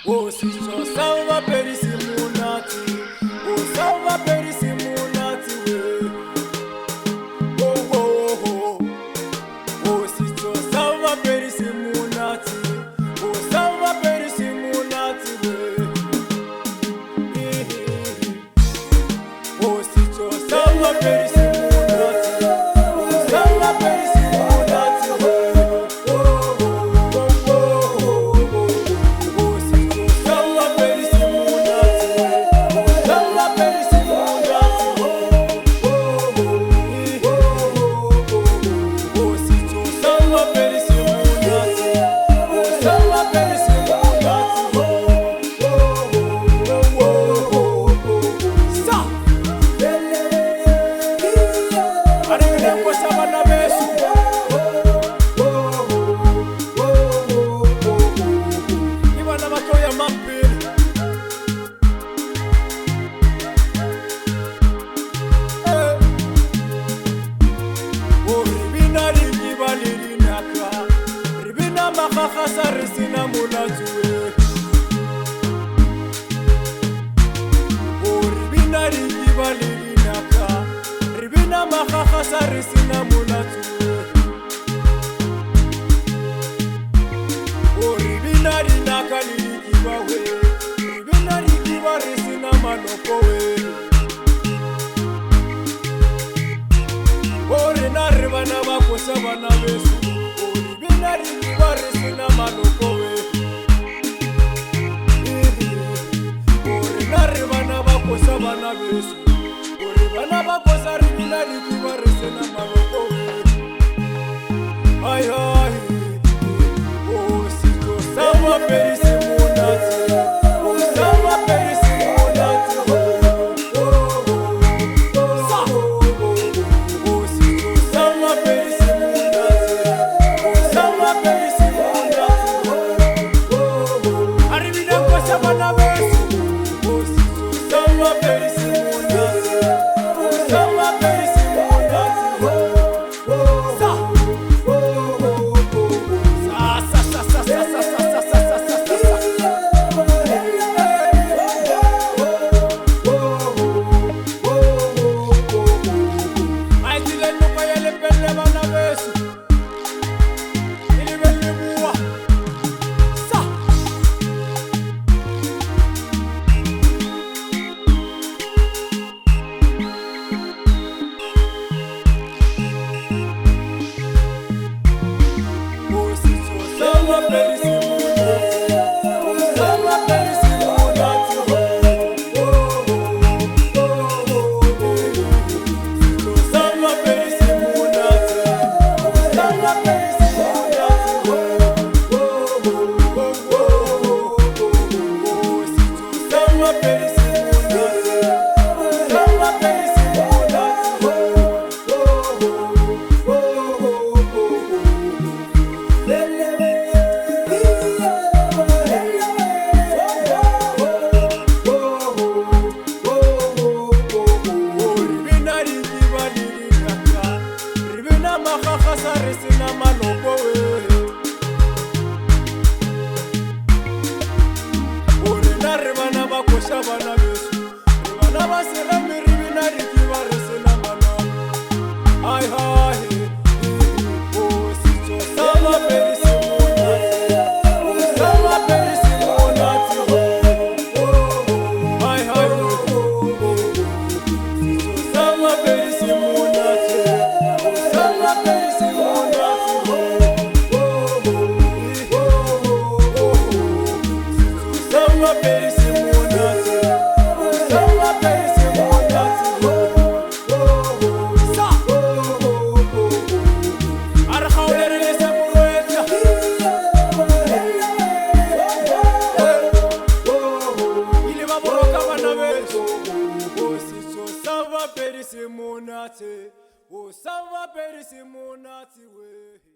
Oh, si so salva perisimunati. Oh, salva perisimunati. Oh, oh, oh. Oh, si so salva perisimunati. Oh, salva perisimunati. Oh, si so salva perisimunati. Resina mulatue o ribina rikiba lilinaka ribina makakasa resina mulatue o ribina rinaka lilikiba we ribina rikiba resina manoko we o rena rebana bakosa bana besu o ribina rikiba resina manoko we Bana besu, ore bana bakosa ribina rikiba resena maloko. Ay ay, oh si to salva perisimunati, oh salva perisimunati. Oh si to salva perisimunati, oh salva perisimunati. Arrivina kosa bana besu. Bana besu, bana basela miribina rikiba resena maloko. Ay ay, oh si so salva perisimunati, oh salva perisimunati. Ay ay, si so salva perisimunati, oh salva perisimunati. Si so salva perisimunati. Salva perisimunati, oh salva perisimunati we.